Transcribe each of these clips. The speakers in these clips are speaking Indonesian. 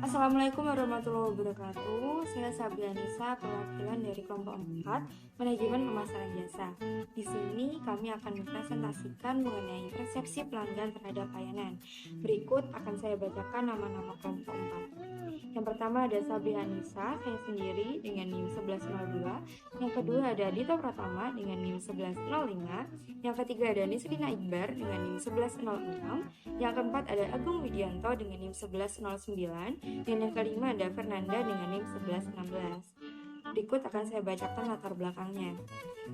Assalamualaikum warahmatullahi wabarakatuh. Saya Sabrianisa, perwakilan dari kelompok 4, Manajemen Pemasaran Jasa. Di sini kami akan mempresentasikan mengenai persepsi pelanggan terhadap layanan. Berikut akan saya bacakan nama-nama kelompok 4. Yang pertama ada Sabri Anissa, saya sendiri dengan NIM 1102. Yang kedua ada Dito Pratama dengan NIM 1105. Yang ketiga ada Nisrina Iqbar dengan NIM 1106. Yang keempat ada Agung Widianto dengan NIM 1109. Dan yang kelima ada Fernanda dengan NIM 1116. Berikut akan saya bacakan latar belakangnya.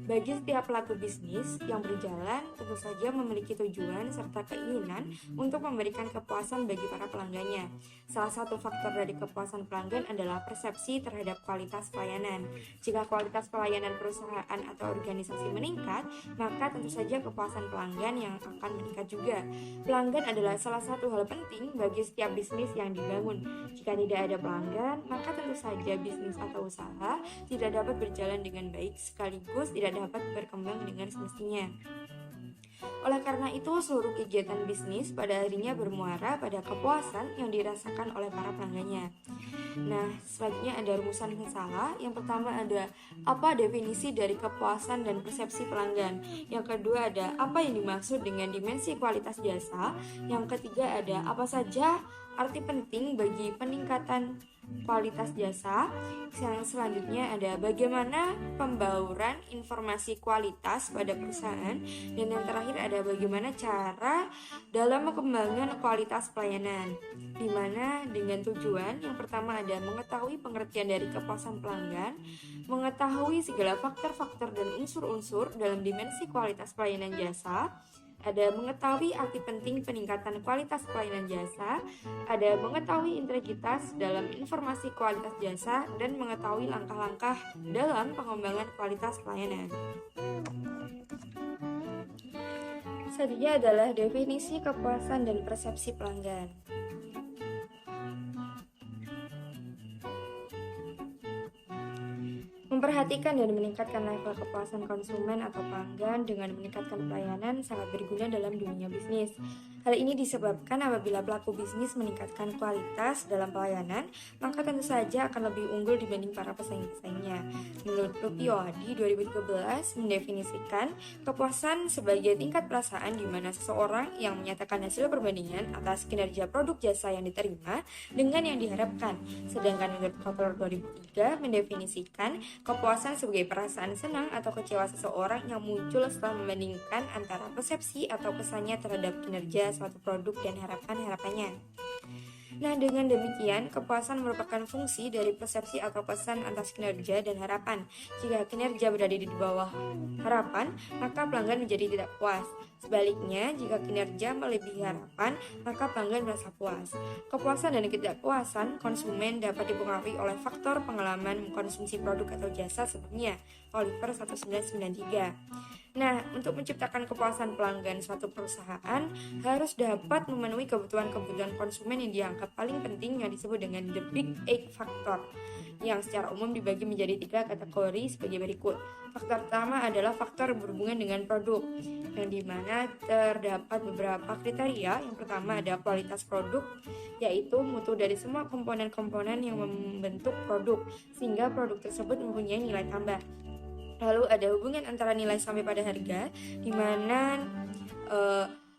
Bagi setiap pelaku bisnis yang berjalan, tentu saja memiliki tujuan serta keinginan untuk memberikan kepuasan bagi para pelanggannya. Salah satu faktor dari kepuasan pelanggan adalah persepsi terhadap kualitas pelayanan. Jika kualitas pelayanan perusahaan atau organisasi meningkat, maka tentu saja kepuasan pelanggan yang akan meningkat juga. Pelanggan adalah salah satu hal penting bagi setiap bisnis yang dibangun. Jika tidak ada pelanggan, maka tentu saja bisnis atau usaha tidak dapat berjalan dengan baik sekaligus tidak dapat berkembang dengan semestinya. Oleh karena itu, seluruh kegiatan bisnis pada akhirnya bermuara pada kepuasan yang dirasakan oleh para pelanggannya. Nah, selanjutnya ada rumusan masalah. Yang pertama ada apa definisi dari kepuasan dan persepsi pelanggan. Yang kedua ada apa yang dimaksud dengan dimensi kualitas jasa. Yang ketiga ada apa saja arti penting bagi peningkatan kualitas jasa. Yang selanjutnya ada bagaimana pembauran informasi kualitas pada perusahaan. Dan yang terakhir ada bagaimana cara dalam mengembangkan kualitas pelayanan, dimana dengan tujuan yang pertama ada mengetahui pengertian dari kepuasan pelanggan, mengetahui segala faktor-faktor dan unsur-unsur dalam dimensi kualitas pelayanan jasa, ada mengetahui arti penting peningkatan kualitas pelayanan jasa, ada mengetahui integritas dalam informasi kualitas jasa, dan mengetahui langkah-langkah dalam pengembangan kualitas pelayanan. Selanjutnya adalah definisi kepuasan dan persepsi pelanggan. Memperhatikan dan meningkatkan level kepuasan konsumen atau pelanggan dengan meningkatkan pelayanan sangat berguna dalam dunia bisnis. Hal ini disebabkan apabila pelaku bisnis meningkatkan kualitas dalam pelayanan, maka tentu saja akan lebih unggul dibanding para pesaing-pesaingnya. Menurut Rupiowadi 2013 mendefinisikan kepuasan sebagai tingkat perasaan di mana seseorang yang menyatakan hasil perbandingan atas kinerja produk jasa yang diterima dengan yang diharapkan. Sedangkan menurut Kotler 2003 mendefinisikan kepuasan sebagai perasaan senang atau kecewa seseorang yang muncul setelah membandingkan antara persepsi atau pesannya terhadap kinerja suatu produk dan harapan-harapannya. Nah, dengan demikian, kepuasan merupakan fungsi dari persepsi atau pesan atas kinerja dan harapan. Jika kinerja berada di bawah harapan, maka pelanggan menjadi tidak puas. Sebaliknya, jika kinerja melebihi harapan, maka pelanggan merasa puas. Kepuasan dan ketidakpuasan konsumen dapat dipengaruhi oleh faktor pengalaman mengkonsumsi produk atau jasa sebelumnya. Oliver 1993. Nah, untuk menciptakan kepuasan pelanggan suatu perusahaan harus dapat memenuhi kebutuhan-kebutuhan konsumen yang dianggap paling penting yang disebut dengan the big eight factor, yang secara umum dibagi menjadi 3 kategori sebagai berikut. Faktor pertama adalah faktor berhubungan dengan produk, yang dimana terdapat beberapa kriteria. Yang pertama ada kualitas produk, yaitu mutu dari semua komponen-komponen yang membentuk produk, sehingga produk tersebut mempunyai nilai tambah. Lalu ada hubungan antara nilai sampai pada harga, di mana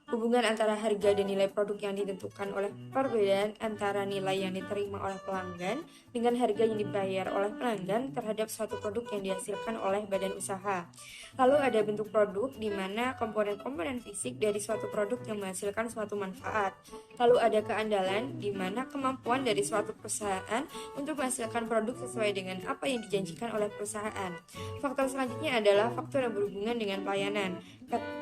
hubungan antara harga dan nilai produk yang ditentukan oleh perbedaan antara nilai yang diterima oleh pelanggan dengan harga yang dibayar oleh pelanggan terhadap suatu produk yang dihasilkan oleh badan usaha. Lalu ada bentuk produk, di mana komponen-komponen fisik dari suatu produk yang menghasilkan suatu manfaat. Lalu ada keandalan, di mana kemampuan dari suatu perusahaan untuk menghasilkan produk sesuai dengan apa yang dijanjikan oleh perusahaan. Faktor selanjutnya adalah faktor yang berhubungan dengan pelayanan.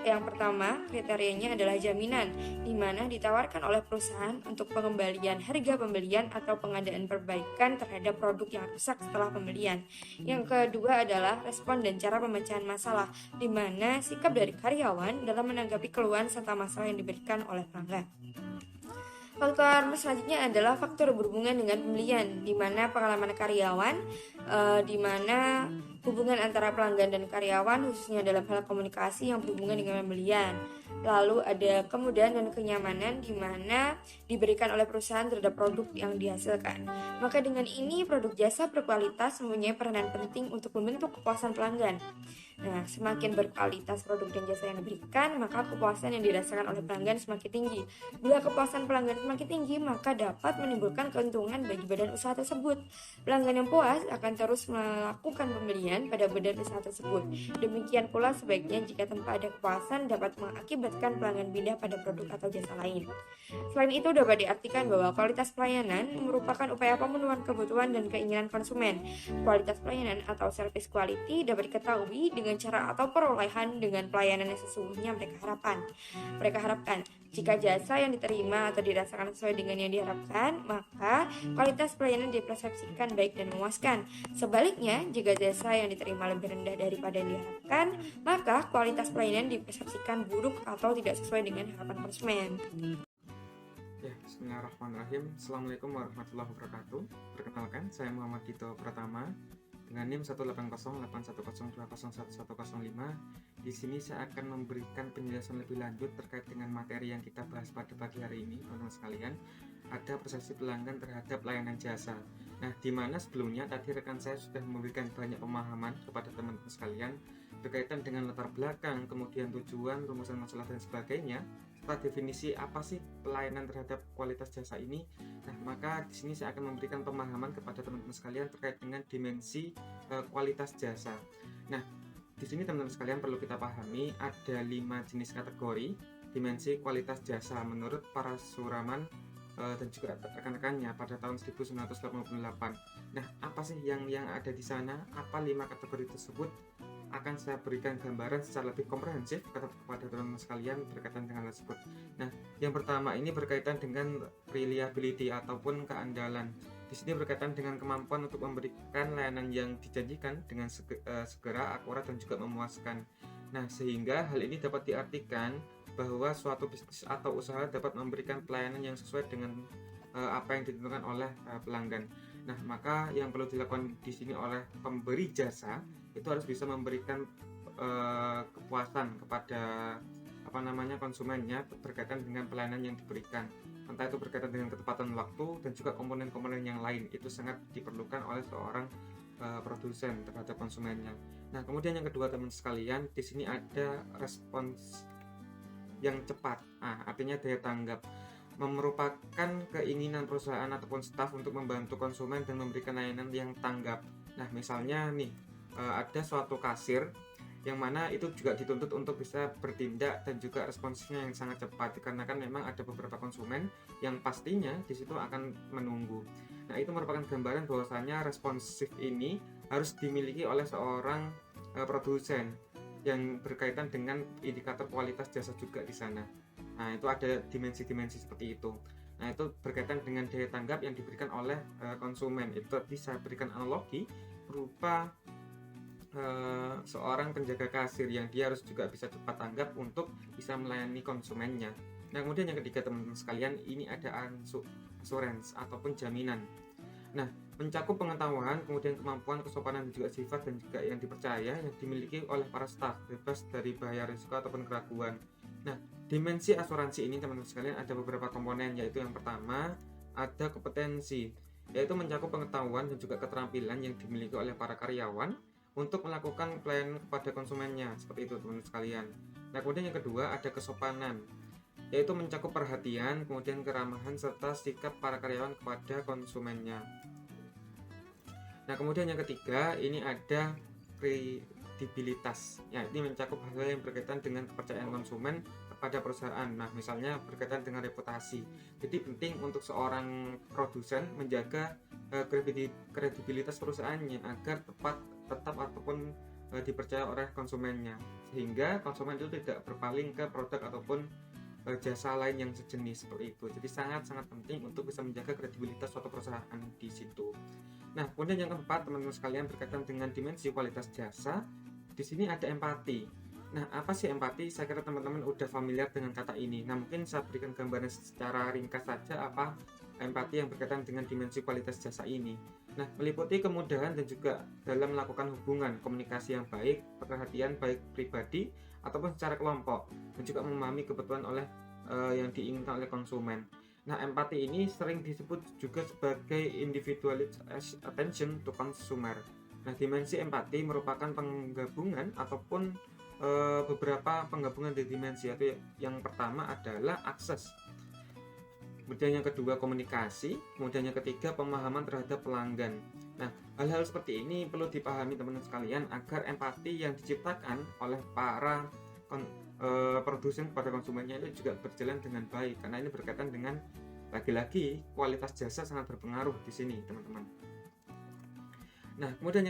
Yang pertama, kriterianya adalah jaminan, di mana ditawarkan oleh perusahaan untuk pengembalian harga pembelian atau pengadaan perbaikan terhadap produk yang rusak setelah pembelian. Yang kedua adalah respon dan cara pemecahan masalah, di mana sikap dari karyawan dalam menanggapi keluhan serta masalah yang diberikan oleh pelanggan. Faktor selanjutnya adalah faktor berhubungan dengan pembelian, di mana pengalaman karyawan, di mana hubungan antara pelanggan dan karyawan khususnya dalam hal komunikasi yang berhubungan dengan pembelian. Lalu ada kemudahan dan kenyamanan di mana diberikan oleh perusahaan terhadap produk yang dihasilkan. Maka dengan ini produk jasa berkualitas mempunyai peranan penting untuk membentuk kepuasan pelanggan. Nah, semakin berkualitas produk dan jasa yang diberikan, maka kepuasan yang dirasakan oleh pelanggan semakin tinggi. Bila kepuasan pelanggan semakin tinggi, maka dapat menimbulkan keuntungan bagi badan usaha tersebut. Pelanggan yang puas akan terus melakukan pembelian pada badan usaha tersebut. Demikian pula sebaiknya jika tanpa ada kepuasan dapat mengakibatkan pelanggan pindah pada produk atau jasa lain. Selain itu dapat diartikan bahwa kualitas pelayanan merupakan upaya pemenuhan kebutuhan dan keinginan konsumen. Kualitas pelayanan atau service quality dapat diketahui dengan cara atau perolehan dengan pelayanan yang sesungguhnya mereka harapkan. Jika jasa yang diterima atau dirasakan sesuai dengan yang diharapkan, maka kualitas pelayanan dipersepsikan baik dan memuaskan. Sebaliknya, jika jasa yang diterima lebih rendah daripada yang diharapkan, maka kualitas pelayanan dipersepsikan buruk atau tidak sesuai dengan harapan konsumen. Ya, bismillahirrahmanirrahim. Assalamualaikum warahmatullahi wabarakatuh. Perkenalkan, saya Muhammad Dito Pratama dengan NIM 1808110201105. Di sini saya akan memberikan penjelasan lebih lanjut terkait dengan materi yang kita bahas pada pagi hari ini, teman-teman sekalian. Ada persepsi pelanggan terhadap layanan jasa. Nah, di mana sebelumnya tadi rekan saya sudah memberikan banyak pemahaman kepada teman-teman sekalian berkaitan dengan latar belakang, kemudian tujuan, rumusan masalah dan sebagainya, serta definisi apa sih pelayanan terhadap kualitas jasa ini. Nah, maka di sini saya akan memberikan pemahaman kepada teman-teman sekalian terkait dengan dimensi kualitas jasa. Nah, di sini teman-teman sekalian perlu kita pahami ada 5 jenis kategori dimensi kualitas jasa menurut Parasuraman dan juga rekan-rekannya pada tahun 1988. Nah, apa sih yang ada di sana? Apa 5 kategori tersebut? Akan saya berikan gambaran secara lebih komprehensif kepada teman-teman sekalian berkaitan dengan hal tersebut. Nah, yang pertama ini berkaitan dengan reliability ataupun keandalan. Di sini berkaitan dengan kemampuan untuk memberikan layanan yang dijanjikan dengan segera, akurat, dan juga memuaskan. Nah, sehingga hal ini dapat diartikan bahwa suatu bisnis atau usaha dapat memberikan pelayanan yang sesuai dengan apa yang ditentukan oleh pelanggan. Nah, maka yang perlu dilakukan di sini oleh pemberi jasa itu harus bisa memberikan kepuasan kepada konsumennya berkaitan dengan pelayanan yang diberikan. Entah itu berkaitan dengan ketepatan waktu dan juga komponen-komponen yang lain, itu sangat diperlukan oleh seorang produsen terhadap konsumennya. Nah, kemudian yang kedua teman sekalian, di sini ada respons yang cepat. Artinya daya tanggap merupakan keinginan perusahaan ataupun staf untuk membantu konsumen dan memberikan layanan yang tanggap. Nah, misalnya nih ada suatu kasir yang mana itu juga dituntut untuk bisa bertindak dan juga responsnya yang sangat cepat, dikarenakan memang ada beberapa konsumen yang pastinya di situ akan menunggu. Nah, itu merupakan gambaran bahwasanya responsif ini harus dimiliki oleh seorang produsen yang berkaitan dengan indikator kualitas jasa juga di sana. Nah, itu ada dimensi-dimensi seperti itu. Nah, itu berkaitan dengan daya tanggap yang diberikan oleh konsumen. Itu bisa berikan analogi berupa seorang penjaga kasir yang dia harus juga bisa cepat tanggap untuk bisa melayani konsumennya. Nah, kemudian yang ketiga teman-teman sekalian, ini ada assurance ataupun jaminan. Nah, mencakup pengetahuan, kemudian kemampuan, kesopanan, juga sifat dan juga yang dipercaya yang dimiliki oleh para staf, bebas dari bahaya risiko ataupun keraguan. Nah, dimensi asuransi ini teman-teman sekalian ada beberapa komponen, yaitu yang pertama ada kompetensi, yaitu mencakup pengetahuan dan juga keterampilan yang dimiliki oleh para karyawan untuk melakukan pelayanan kepada konsumennya, seperti itu teman-teman sekalian. Nah, kemudian yang kedua ada kesopanan, yaitu mencakup perhatian, kemudian keramahan serta sikap para karyawan kepada konsumennya. Nah, kemudian yang ketiga ini ada kredibilitas, ya, ini mencakup hal yang berkaitan dengan kepercayaan konsumen kepada perusahaan. Nah, misalnya berkaitan dengan reputasi. Jadi penting untuk seorang produsen menjaga kredibilitas perusahaannya agar tetap ataupun dipercaya oleh konsumennya, sehingga konsumen itu tidak berpaling ke produk ataupun jasa lain yang sejenis seperti itu. Jadi sangat-sangat penting untuk bisa menjaga kredibilitas suatu perusahaan di situ. Nah, kemudian yang keempat teman-teman sekalian berkaitan dengan dimensi kualitas jasa, di sini ada empati. Nah, apa sih empati? Saya kira teman-teman udah familiar dengan kata ini. Nah, mungkin saya berikan gambaran secara ringkas saja apa empati yang berkaitan dengan dimensi kualitas jasa ini. Nah, meliputi kemudahan dan juga dalam melakukan hubungan komunikasi yang baik, perhatian baik pribadi ataupun secara kelompok, dan juga memahami kebutuhan yang diinginkan oleh konsumen. Nah, empati ini sering disebut juga sebagai individualized attention to consumer. Nah, dimensi empati merupakan penggabungan ataupun beberapa penggabungan dari dimensi. Yaitu yang pertama adalah akses, kemudian yang kedua komunikasi, kemudian yang ketiga pemahaman terhadap pelanggan. Nah, hal-hal seperti ini perlu dipahami teman-teman sekalian agar empati yang diciptakan oleh para produsen kepada konsumennya itu juga berjalan dengan baik, karena ini berkaitan dengan lagi-lagi kualitas jasa sangat berpengaruh di sini teman-teman. Nah, kemudian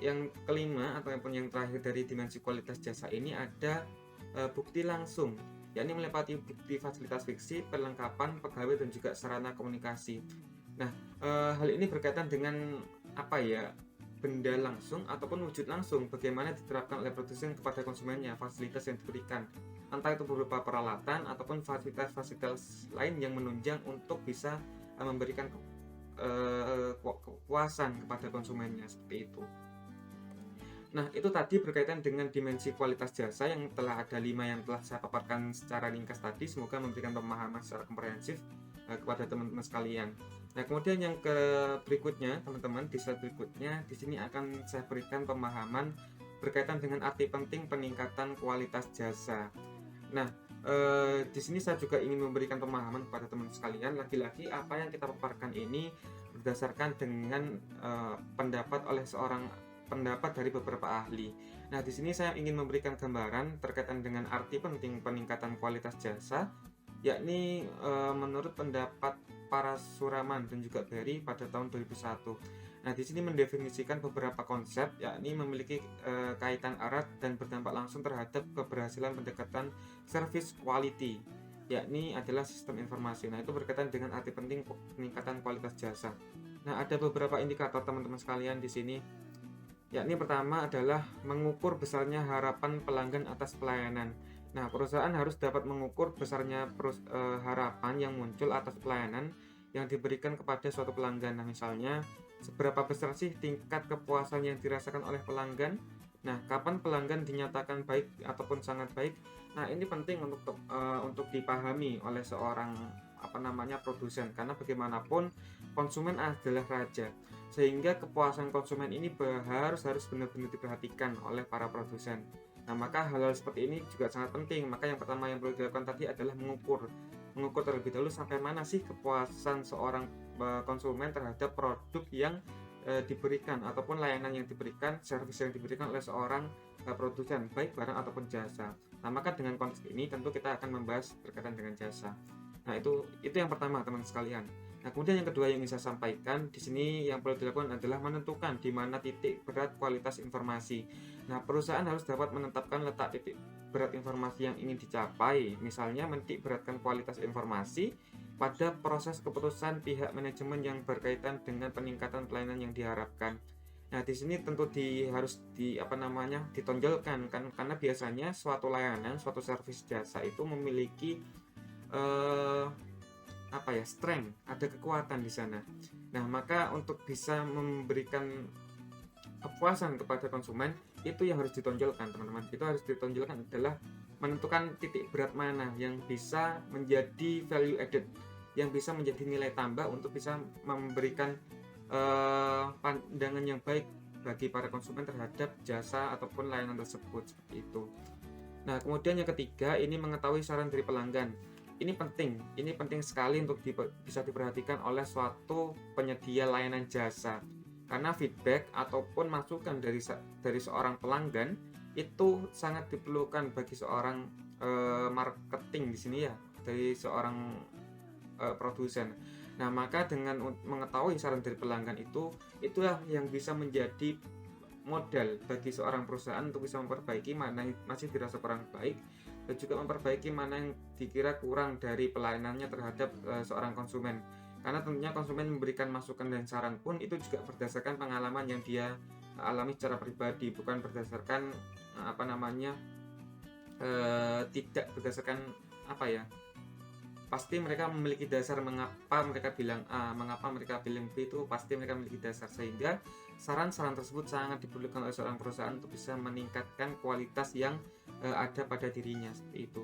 yang kelima ataupun yang terakhir dari dimensi kualitas jasa ini ada bukti langsung, yakni melewati bukti fasilitas fiksi, perlengkapan pegawai dan juga sarana komunikasi. Nah, hal ini berkaitan dengan benda langsung ataupun wujud langsung, bagaimana diterapkan oleh produsen kepada konsumennya fasilitas yang diberikan, entah itu berupa peralatan ataupun fasilitas lain yang menunjang untuk bisa memberikan kepuasan kepada konsumennya, seperti itu. Nah, itu tadi berkaitan dengan dimensi kualitas jasa yang telah ada 5 yang telah saya paparkan secara ringkas tadi. Semoga memberikan pemahaman secara komprehensif kepada teman-teman sekalian. Nah, kemudian yang berikutnya, teman-teman, di slide berikutnya di sini akan saya berikan pemahaman berkaitan dengan arti penting peningkatan kualitas jasa. Nah, di sini saya juga ingin memberikan pemahaman kepada teman sekalian. Lagi-lagi apa yang kita paparkan ini berdasarkan dengan pendapat dari beberapa ahli. Nah, di sini saya ingin memberikan gambaran terkaitan dengan arti penting peningkatan kualitas jasa, yakni menurut pendapat Parasuraman dan juga Berry pada tahun 2001. Nah, di sini mendefinisikan beberapa konsep, yakni memiliki kaitan erat dan berdampak langsung terhadap keberhasilan pendekatan service quality, yakni adalah sistem informasi. Nah, itu berkaitan dengan arti penting peningkatan kualitas jasa. Nah, ada beberapa indikator teman-teman sekalian di sini, yakni pertama adalah mengukur besarnya harapan pelanggan atas pelayanan. Nah, perusahaan harus dapat mengukur besarnya harapan yang muncul atas pelayanan yang diberikan kepada suatu pelanggan. Nah, misalnya, seberapa besar sih tingkat kepuasan yang dirasakan oleh pelanggan? Nah, kapan pelanggan dinyatakan baik ataupun sangat baik? Nah, ini penting untuk dipahami oleh seorang produsen, karena bagaimanapun konsumen adalah raja, sehingga kepuasan konsumen ini harus benar-benar diperhatikan oleh para produsen. Nah, maka hal-hal seperti ini juga sangat penting. Maka yang pertama yang perlu dilakukan tadi adalah mengukur terlebih dahulu sampai mana sih kepuasan seorang konsumen terhadap produk yang diberikan ataupun layanan yang diberikan, servis yang diberikan oleh seorang produsen, baik barang ataupun jasa. Nah, maka dengan konteks ini tentu kita akan membahas berkaitan dengan jasa. Nah, itu yang pertama, teman sekalian. Nah, kemudian yang kedua yang ingin saya sampaikan di sini yang perlu dilakukan adalah menentukan di mana titik berat kualitas informasi. Nah, perusahaan harus dapat menetapkan letak titik berat informasi yang ingin dicapai. Misalnya, menitik beratkan kualitas informasi pada proses keputusan pihak manajemen yang berkaitan dengan peningkatan pelayanan yang diharapkan. Nah, di sini tentu harus ditonjolkan kan, karena biasanya suatu layanan, suatu servis jasa itu memiliki strength, ada kekuatan di sana. Nah, maka untuk bisa memberikan kepuasan kepada konsumen, itu yang harus ditonjolkan, teman-teman. Itu harus ditonjolkan adalah menentukan titik berat mana yang bisa menjadi value added, yang bisa menjadi nilai tambah untuk bisa memberikan pandangan yang baik bagi para konsumen terhadap jasa ataupun layanan tersebut, seperti itu. Nah, kemudian yang ketiga, ini mengetahui saran dari pelanggan. Ini penting sekali untuk bisa diperhatikan oleh suatu penyedia layanan jasa, karena feedback ataupun masukan dari seorang pelanggan itu sangat diperlukan bagi seorang marketing di sini, ya, dari seorang produsen. Nah, maka dengan mengetahui saran dari pelanggan itulah yang bisa menjadi modal bagi seorang perusahaan untuk bisa memperbaiki mana yang masih dirasa kurang baik, dan juga memperbaiki mana yang dikira kurang dari pelayanannya terhadap seorang konsumen. Karena tentunya konsumen memberikan masukan dan saran pun itu juga berdasarkan pengalaman yang dia alami secara pribadi, bukan berdasarkan tidak berdasarkan pasti mereka memiliki dasar mengapa mereka bilang A, mengapa mereka bilang B, itu pasti mereka memiliki dasar, sehingga saran-saran tersebut sangat diperlukan oleh seorang perusahaan untuk bisa meningkatkan kualitas yang ada pada dirinya, seperti itu.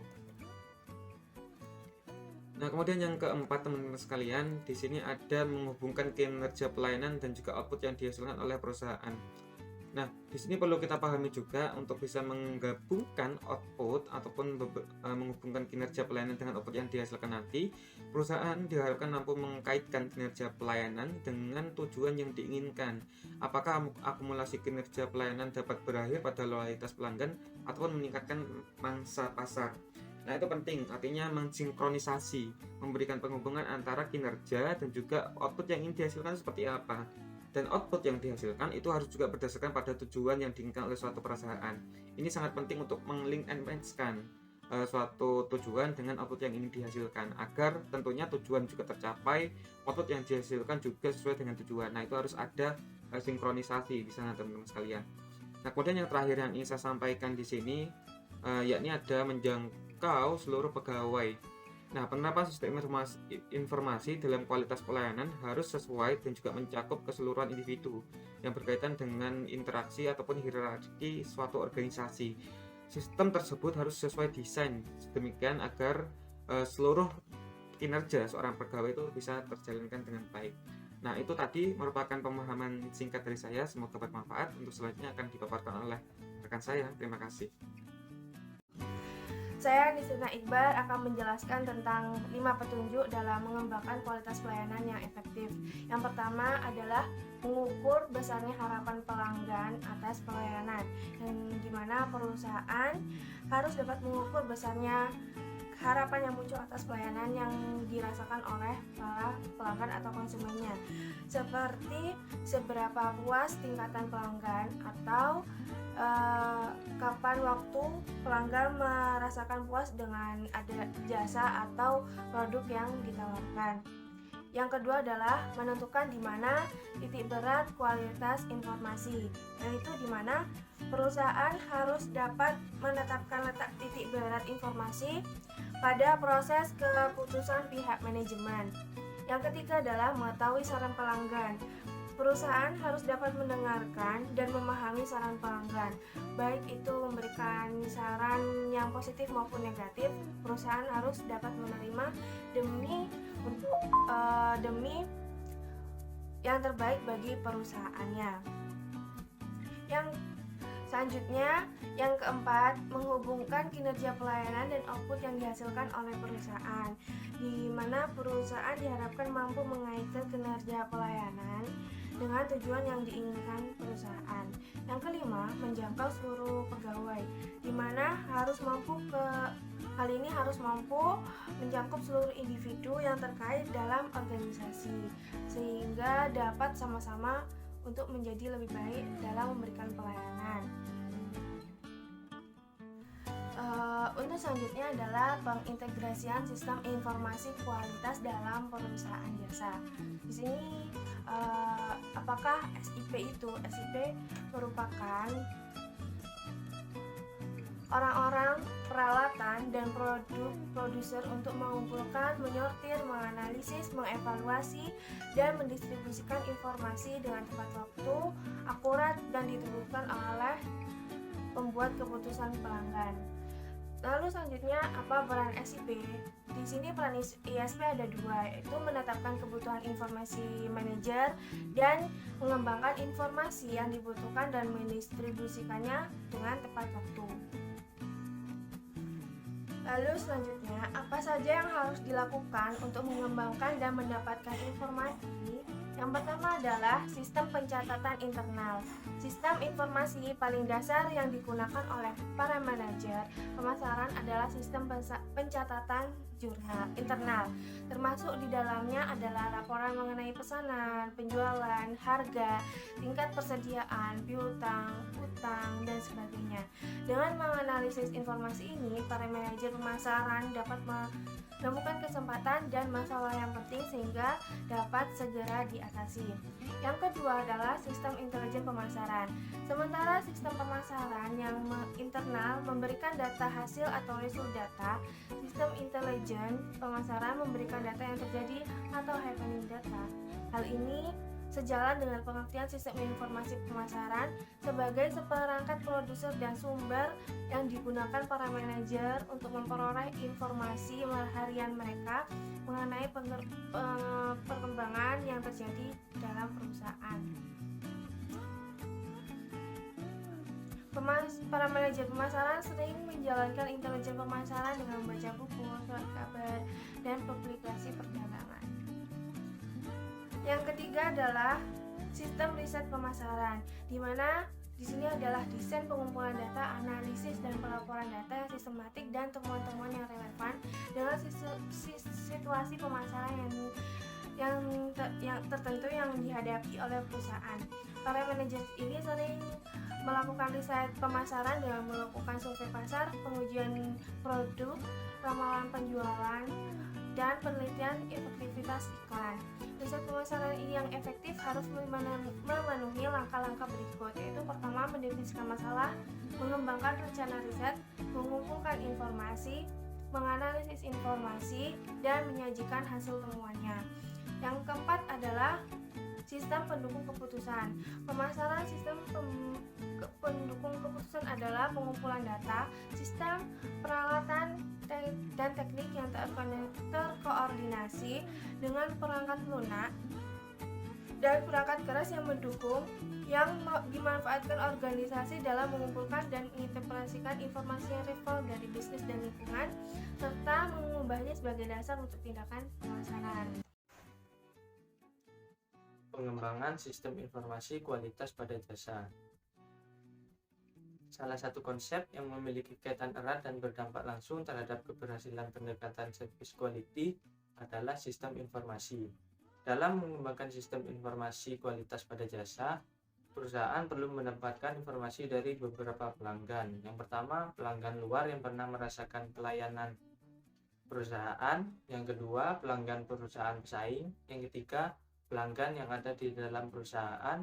Nah, kemudian yang keempat, teman-teman sekalian, di sini ada menghubungkan kinerja pelayanan dan juga output yang dihasilkan oleh perusahaan. Nah, di sini perlu kita pahami juga untuk bisa menggabungkan output ataupun menghubungkan kinerja pelayanan dengan output yang dihasilkan nanti, perusahaan diharapkan mampu mengkaitkan kinerja pelayanan dengan tujuan yang diinginkan. Apakah akumulasi kinerja pelayanan dapat berakhir pada loyalitas pelanggan ataupun meningkatkan mangsa pasar. Nah, itu penting, artinya mensinkronisasi, memberikan penghubungan antara kinerja dan juga output yang ingin dihasilkan seperti apa. Dan output yang dihasilkan itu harus juga berdasarkan pada tujuan yang diinginkan oleh suatu perusahaan. Ini sangat penting untuk meng-link and match-kan suatu tujuan dengan output yang ingin dihasilkan, agar tentunya tujuan juga tercapai, output yang dihasilkan juga sesuai dengan tujuan. Nah, itu harus ada sinkronisasi di sana, teman-teman sekalian. Nah, kemudian yang terakhir yang ingin saya sampaikan di sini yakni ada menjangkau seluruh pegawai. Nah, penerapan sistem informasi dalam kualitas pelayanan harus sesuai dan juga mencakup keseluruhan individu yang berkaitan dengan interaksi ataupun hierarki suatu organisasi. Sistem tersebut harus sesuai desain sedemikian agar seluruh kinerja seorang pegawai itu bisa terjalankan dengan baik. Nah, itu tadi merupakan pemahaman singkat dari saya, semoga bermanfaat. Untuk selanjutnya akan dipaparkan oleh rekan saya. Terima kasih. Saya Nisrina Iqbal akan menjelaskan tentang 5 petunjuk dalam mengembangkan kualitas pelayanan yang efektif. Yang pertama adalah mengukur besarnya harapan pelanggan atas pelayanan, yang dimana perusahaan harus dapat mengukur besarnya harapan yang muncul atas pelayanan yang dirasakan oleh para pelanggan atau konsumennya, seperti seberapa puas tingkatan pelanggan atau kapan waktu pelanggan merasakan puas dengan ada jasa atau produk yang ditawarkan. Yang kedua adalah menentukan di mana titik berat kualitas informasi, yaitu di mana perusahaan harus dapat menetapkan letak titik berat informasi pada proses keputusan pihak manajemen. Yang ketiga adalah mengetahui saran pelanggan. Perusahaan harus dapat mendengarkan dan memahami saran pelanggan, baik itu memberikan saran yang positif maupun negatif. Perusahaan harus dapat menerima demi yang terbaik bagi perusahaannya. Yang selanjutnya, yang keempat, menghubungkan kinerja pelayanan dan output yang dihasilkan oleh perusahaan, di mana perusahaan diharapkan mampu mengaitkan kinerja pelayanan dengan tujuan yang diinginkan perusahaan. Yang kelima, menjangkau seluruh pegawai, di mana harus mampu mencakup seluruh individu yang terkait dalam organisasi, sehingga dapat sama-sama untuk menjadi lebih baik dalam memberikan pelayanan. Untuk selanjutnya adalah pengintegrasian sistem informasi kualitas dalam perusahaan jasa. Di sini apakah SIP itu? SIP merupakan orang-orang, peralatan, dan produser untuk mengumpulkan, menyortir, menganalisis, mengevaluasi, dan mendistribusikan informasi dengan tepat waktu, akurat, dan ditentukan oleh pembuat keputusan pelanggan. Lalu selanjutnya, apa peran SIP? Di sini peran ISP ada dua, yaitu menetapkan kebutuhan informasi manajer dan mengembangkan informasi yang dibutuhkan dan mendistribusikannya dengan tepat waktu. Lalu selanjutnya, apa saja yang harus dilakukan untuk mengembangkan dan mendapatkan informasi? Yang pertama adalah sistem pencatatan internal. Sistem informasi paling dasar yang digunakan oleh para manajer pemasaran adalah sistem pencatatan jurnal internal. Termasuk di dalamnya adalah laporan mengenai pesanan, penjualan, harga, tingkat persediaan, piutang, utang, dan sebagainya. Dengan menganalisis informasi ini, para manajer pemasaran dapat menemukan kesempatan dan masalah yang penting sehingga dapat segera diatasi. Yang kedua adalah sistem intelijen pemasaran. Sementara sistem pemasaran yang internal memberikan data hasil atau result data, sistem intelijen intelijen pemasaran memberikan data yang terjadi atau happening data. Hal ini sejalan dengan pengertian sistem informasi pemasaran sebagai seperangkat produser dan sumber yang digunakan para manajer untuk memperoleh informasi harian mereka mengenai perkembangan yang terjadi dalam perusahaan. Para manajer pemasaran sering menjalankan intelijen pemasaran dengan membaca buku, surat kabar, dan publikasi perdagangan. Yang ketiga adalah sistem riset pemasaran, di mana di sini adalah desain pengumpulan data, analisis dan pelaporan data yang sistematik dan temuan-temuan yang relevan dengan situasi pemasaran yang tertentu yang dihadapi oleh perusahaan. Para manajer ini sering melakukan riset pemasaran dengan melakukan survei pasar, pengujian produk, ramalan penjualan, dan penelitian efektivitas iklan. Riset pemasaran ini yang efektif harus memenuhi langkah-langkah berikut, yaitu pertama, mendefinisikan masalah, mengembangkan rencana riset, mengumpulkan informasi, menganalisis informasi, dan menyajikan hasil temuannya. Yang keempat adalah sistem pendukung keputusan. Pemasaran sistem pendukung keputusan adalah pengumpulan data, sistem peralatan dan teknik yang terkoordinasi dengan perangkat lunak dan perangkat keras yang mendukung yang dimanfaatkan organisasi dalam mengumpulkan dan menginterpretasikan informasi yang relevan dari bisnis dan lingkungan serta mengubahnya sebagai dasar untuk tindakan pemasaran. Pengembangan sistem informasi kualitas pada jasa. Salah satu konsep yang memiliki kaitan erat dan berdampak langsung terhadap keberhasilan pendekatan service quality adalah sistem informasi. Dalam mengembangkan sistem informasi kualitas pada jasa, perusahaan perlu mendapatkan informasi dari beberapa pelanggan. Yang pertama, pelanggan luar yang pernah merasakan pelayanan perusahaan. Yang kedua, pelanggan perusahaan pesaing. Yang ketiga, pelanggan yang ada di dalam perusahaan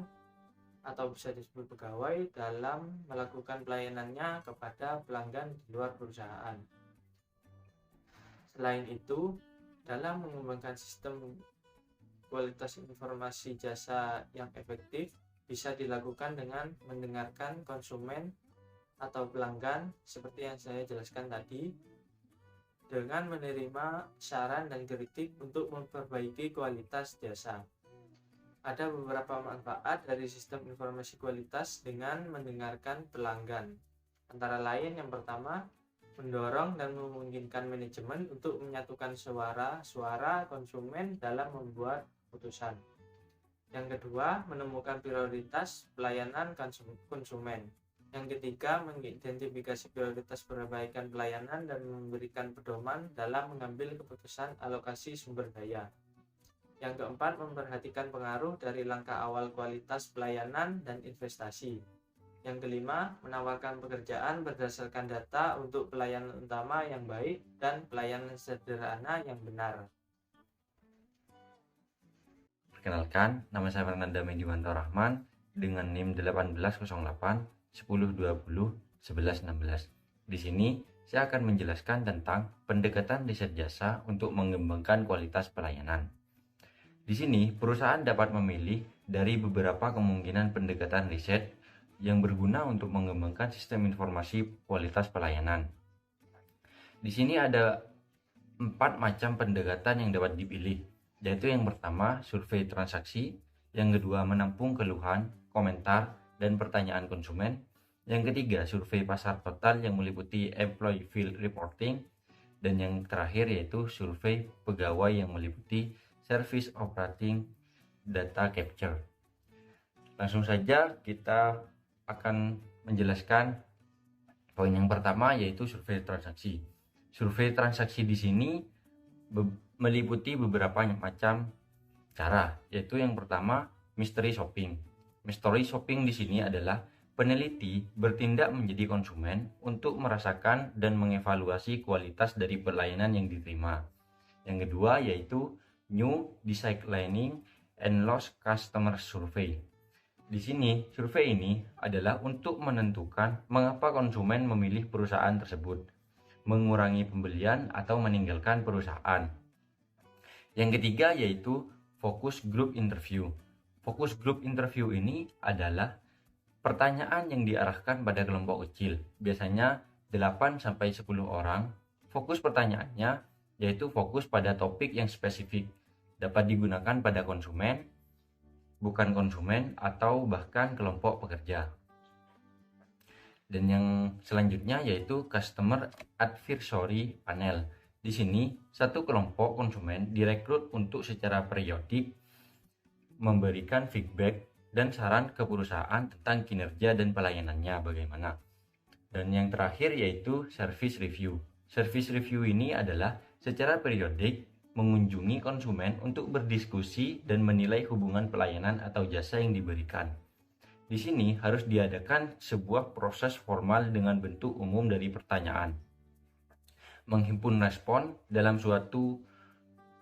atau bisa disebut pegawai dalam melakukan pelayanannya kepada pelanggan di luar perusahaan. Selain itu, dalam mengembangkan sistem kualitas informasi jasa yang efektif bisa dilakukan dengan mendengarkan konsumen atau pelanggan seperti yang saya jelaskan tadi, dengan menerima saran dan kritik untuk memperbaiki kualitas jasa. Ada beberapa manfaat dari sistem informasi kualitas dengan mendengarkan pelanggan. Antara lain, yang pertama, mendorong dan memungkinkan manajemen untuk menyatukan suara konsumen dalam membuat keputusan. Yang kedua, menemukan prioritas pelayanan konsumen. Yang ketiga, mengidentifikasi prioritas perbaikan pelayanan dan memberikan pedoman dalam mengambil keputusan alokasi sumber daya. Yang keempat, memperhatikan pengaruh dari langkah awal kualitas pelayanan dan investasi. Yang kelima, menawarkan pekerjaan berdasarkan data untuk pelayanan utama yang baik dan pelayanan sederhana yang benar. Perkenalkan, nama saya Fernanda Mediwanto Rahman dengan NIM 1808 1020 1116. Di sini saya akan menjelaskan tentang pendekatan riset jasa untuk mengembangkan kualitas pelayanan. Di sini, perusahaan dapat memilih dari beberapa kemungkinan pendekatan riset yang berguna untuk mengembangkan sistem informasi kualitas pelayanan. Di sini ada 4 macam pendekatan yang dapat dipilih, yaitu yang pertama, survei transaksi, yang kedua, menampung keluhan, komentar, dan pertanyaan konsumen, yang ketiga, survei pasar total yang meliputi employee field reporting, dan yang terakhir yaitu survei pegawai yang meliputi service operating data capture. Langsung saja kita akan menjelaskan poin yang pertama, yaitu survei transaksi. Survei transaksi di sini meliputi beberapa macam cara, yaitu yang pertama, mystery shopping. Mystery shopping di sini adalah peneliti bertindak menjadi konsumen untuk merasakan dan mengevaluasi kualitas dari pelayanan yang diterima. Yang kedua yaitu New Declining and Lost Customer Survey. Di sini, survei ini adalah untuk menentukan mengapa konsumen memilih perusahaan tersebut. mengurangi pembelian atau meninggalkan perusahaan. Yang ketiga yaitu focus group interview. Fokus group interview ini adalah pertanyaan yang diarahkan pada kelompok kecil, biasanya 8-10 orang. Fokus pertanyaannya yaitu fokus pada topik yang spesifik, dapat digunakan pada konsumen, bukan konsumen, atau bahkan kelompok pekerja. Dan yang selanjutnya yaitu Customer Advisory Panel. Di sini, satu kelompok konsumen direkrut untuk secara periodik memberikan feedback dan saran ke perusahaan tentang kinerja dan pelayanannya bagaimana. Dan yang terakhir yaitu Service Review. Service Review ini adalah secara periodik mengunjungi konsumen untuk berdiskusi dan menilai hubungan pelayanan atau jasa yang diberikan. Di sini harus diadakan sebuah proses formal dengan bentuk umum dari pertanyaan, menghimpun respon dalam suatu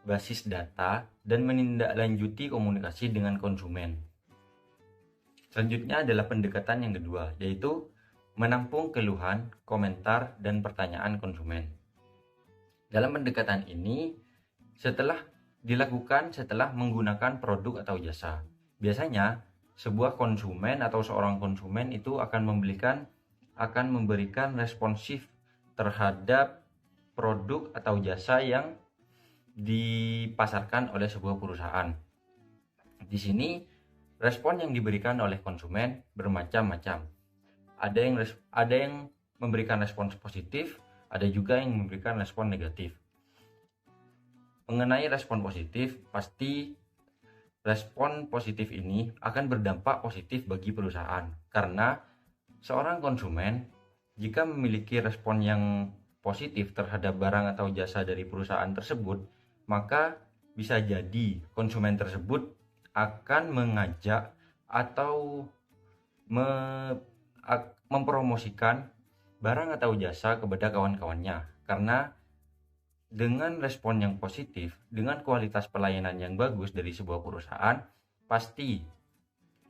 basis data, dan menindaklanjuti komunikasi dengan konsumen. Selanjutnya adalah pendekatan yang kedua, yaitu menampung keluhan, komentar, dan pertanyaan konsumen. Dalam pendekatan ini, setelah menggunakan produk atau jasa. Biasanya, sebuah konsumen atau seorang konsumen itu akan memberikan responsif terhadap produk atau jasa yang dipasarkan oleh sebuah perusahaan. Di sini respon yang diberikan oleh konsumen bermacam-macam. Ada yang memberikan respon positif, ada juga yang memberikan respon negatif. Mengenai respon positif, pasti respon positif ini akan berdampak positif bagi perusahaan, karena seorang konsumen jika memiliki respon yang positif terhadap barang atau jasa dari perusahaan tersebut, maka bisa jadi konsumen tersebut akan mengajak atau mempromosikan barang atau jasa kepada kawan-kawannya. Karena dengan respon yang positif, dengan kualitas pelayanan yang bagus dari sebuah perusahaan, pasti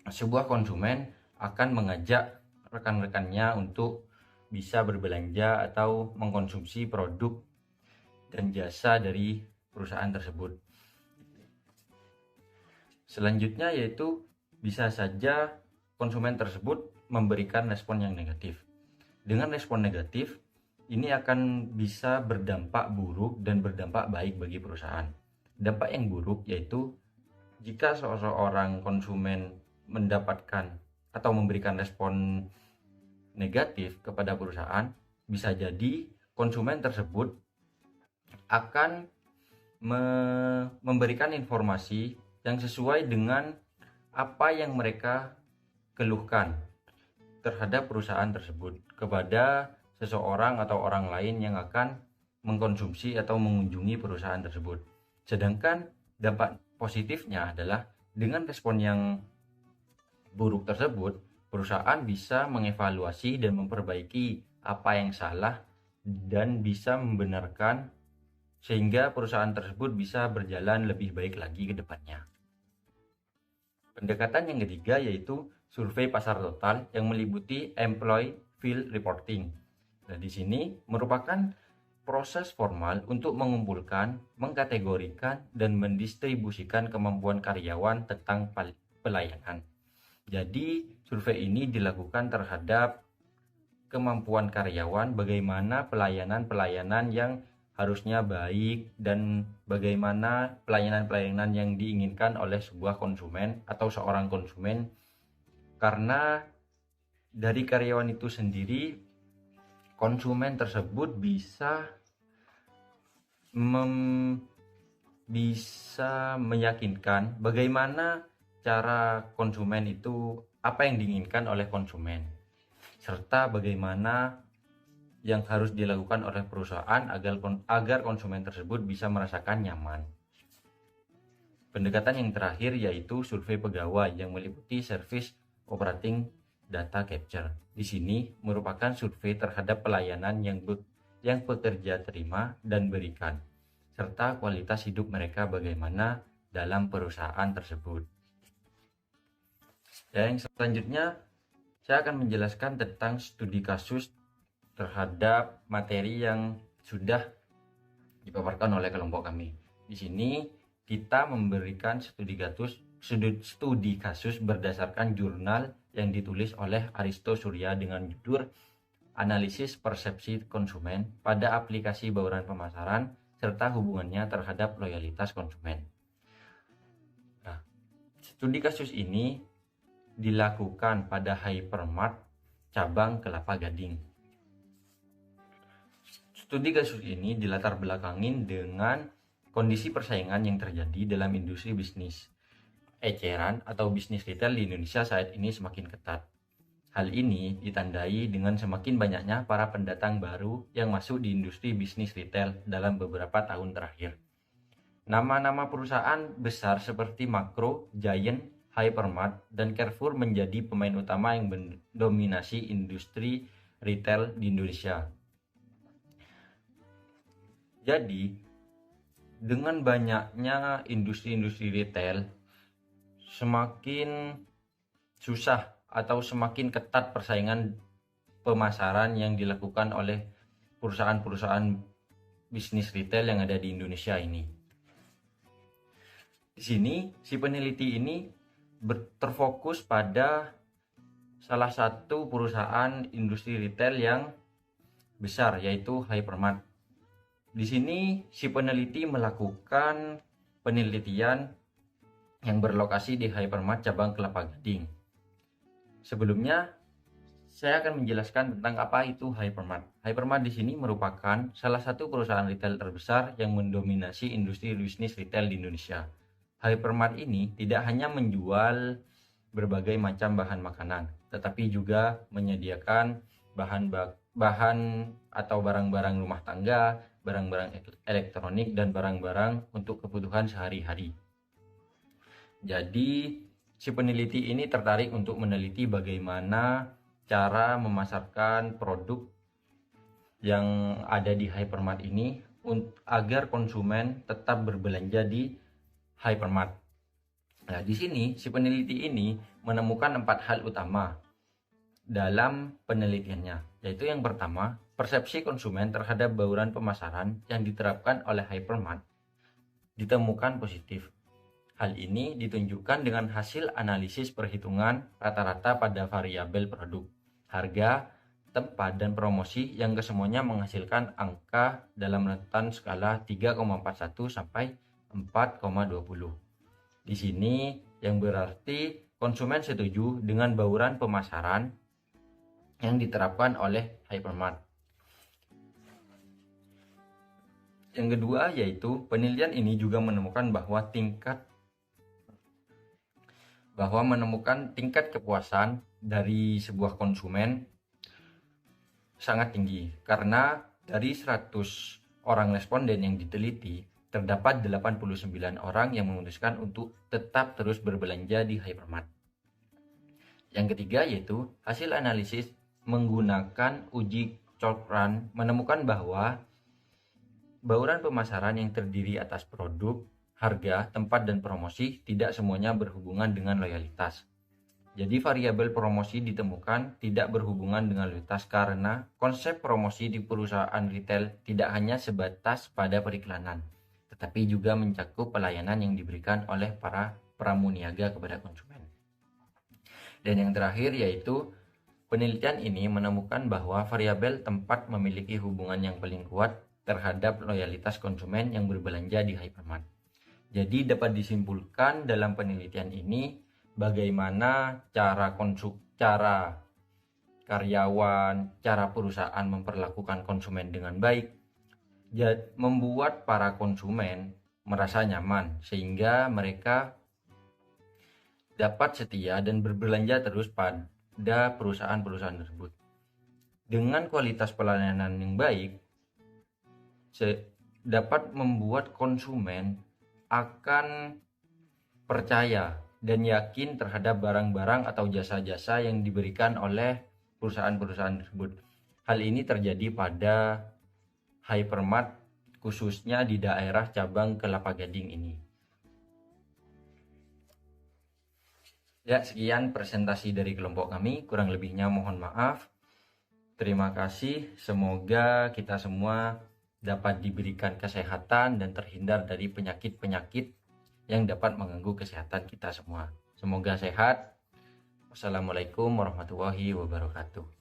sebuah konsumen akan mengajak rekan-rekannya untuk bisa berbelanja atau mengkonsumsi produk dan jasa dari perusahaan tersebut. Selanjutnya yaitu bisa saja konsumen tersebut memberikan respon yang negatif. Dengan respon negatif, ini akan bisa berdampak buruk dan berdampak baik bagi perusahaan. Dampak yang buruk yaitu jika seseorang konsumen mendapatkan atau memberikan respon negatif kepada perusahaan, bisa jadi konsumen tersebut akan memberikan informasi yang sesuai dengan apa yang mereka keluhkan terhadap perusahaan tersebut kepada seseorang atau orang lain yang akan mengkonsumsi atau mengunjungi perusahaan tersebut. Sedangkan dampak positifnya adalah dengan respon yang buruk tersebut, perusahaan bisa mengevaluasi dan memperbaiki apa yang salah dan bisa membenarkan sehingga perusahaan tersebut bisa berjalan lebih baik lagi ke depannya. Pendekatan yang ketiga yaitu survei pasar total yang meliputi employee field reporting. Nah, di sini merupakan proses formal untuk mengumpulkan, mengkategorikan, dan mendistribusikan kemampuan karyawan tentang pelayanan. Jadi, survei ini dilakukan terhadap kemampuan karyawan, bagaimana pelayanan-pelayanan yang harusnya baik dan bagaimana pelayanan-pelayanan yang diinginkan oleh sebuah konsumen atau seorang konsumen, karena dari karyawan itu sendiri konsumen tersebut bisa meyakinkan bagaimana cara konsumen itu, apa yang diinginkan oleh konsumen, serta bagaimana yang harus dilakukan oleh perusahaan agar konsumen tersebut bisa merasakan nyaman. Pendekatan yang terakhir yaitu survei pegawai yang meliputi service operating data capture. Di sini merupakan survei terhadap pelayanan yang pekerja terima dan berikan, serta kualitas hidup mereka bagaimana dalam perusahaan tersebut. Dan yang selanjutnya saya akan menjelaskan tentang studi kasus terhadap materi yang sudah dipaparkan oleh kelompok kami. Di sini kita memberikan studi kasus berdasarkan jurnal yang ditulis oleh Aristo Surya dengan judul Analisis Persepsi Konsumen pada Aplikasi Bauran Pemasaran serta hubungannya terhadap loyalitas konsumen. Nah, studi kasus ini dilakukan pada Hypermart cabang Kelapa Gading. Studi kasus ini dilatar belakangin dengan kondisi persaingan yang terjadi dalam industri bisnis eceran atau bisnis retail di Indonesia saat ini semakin ketat. Hal ini ditandai dengan semakin banyaknya para pendatang baru yang masuk di industri bisnis retail dalam beberapa tahun terakhir. Nama-nama perusahaan besar seperti Makro, Giant, Hypermart, dan Carrefour menjadi pemain utama yang mendominasi industri retail di Indonesia. Jadi, dengan banyaknya industri-industri retail, semakin susah atau semakin ketat persaingan pemasaran yang dilakukan oleh perusahaan-perusahaan bisnis retail yang ada di Indonesia ini. Di sini, si peneliti ini terfokus pada salah satu perusahaan industri retail yang besar, yaitu Hypermart. Di sini, si peneliti melakukan penelitian yang berlokasi di Hypermart cabang Kelapa Gading. Sebelumnya, saya akan menjelaskan tentang apa itu Hypermart. Hypermart di sini merupakan salah satu perusahaan retail terbesar yang mendominasi industri bisnis retail di Indonesia. Hypermart ini tidak hanya menjual berbagai macam bahan makanan, tetapi juga menyediakan bahan atau barang-barang rumah tangga, barang-barang elektronik, dan barang-barang untuk kebutuhan sehari-hari. Jadi, si peneliti ini tertarik untuk meneliti bagaimana cara memasarkan produk yang ada di Hypermart ini agar konsumen tetap berbelanja di Hypermart. Nah, di sini si peneliti ini menemukan 4 hal utama dalam penelitiannya, yaitu yang pertama, persepsi konsumen terhadap bauran pemasaran yang diterapkan oleh Hypermart ditemukan positif. Hal ini ditunjukkan dengan hasil analisis perhitungan rata-rata pada variabel produk, harga, tempat, dan promosi yang kesemuanya menghasilkan angka dalam rentan skala 3,41 sampai 4,20. Di sini yang berarti konsumen setuju dengan bauran pemasaran yang diterapkan oleh Hypermart. Yang kedua yaitu penelitian ini juga menemukan bahwa tingkat kepuasan dari sebuah konsumen sangat tinggi karena dari 100 orang responden yang diteliti terdapat 89 orang yang memutuskan untuk tetap terus berbelanja di Hypermart. Yang ketiga yaitu hasil analisis menggunakan uji Cochrane menemukan bahwa bauran pemasaran yang terdiri atas produk, harga, tempat, dan promosi tidak semuanya berhubungan dengan loyalitas. Jadi variabel promosi ditemukan tidak berhubungan dengan loyalitas karena konsep promosi di perusahaan retail tidak hanya sebatas pada periklanan, tetapi juga mencakup pelayanan yang diberikan oleh para pramuniaga kepada konsumen. Dan yang terakhir yaitu penelitian ini menemukan bahwa variabel tempat memiliki hubungan yang paling kuat terhadap loyalitas konsumen yang berbelanja di Hypermart. Jadi dapat disimpulkan dalam penelitian ini bagaimana cara karyawan, cara perusahaan memperlakukan konsumen dengan baik, membuat para konsumen merasa nyaman sehingga mereka dapat setia dan berbelanja terus pada perusahaan-perusahaan tersebut. Dengan kualitas pelayanan yang baik, dapat membuat konsumen akan percaya dan yakin terhadap barang-barang atau jasa-jasa yang diberikan oleh perusahaan-perusahaan tersebut. Hal ini terjadi pada Hypermart khususnya di daerah cabang Kelapa Gading ini. Ya, sekian presentasi dari kelompok kami, kurang lebihnya mohon maaf. Terima kasih, semoga kita semua dapat diberikan kesehatan dan terhindar dari penyakit-penyakit yang dapat mengganggu kesehatan kita semua. Semoga sehat. Wassalamualaikum warahmatullahi wabarakatuh.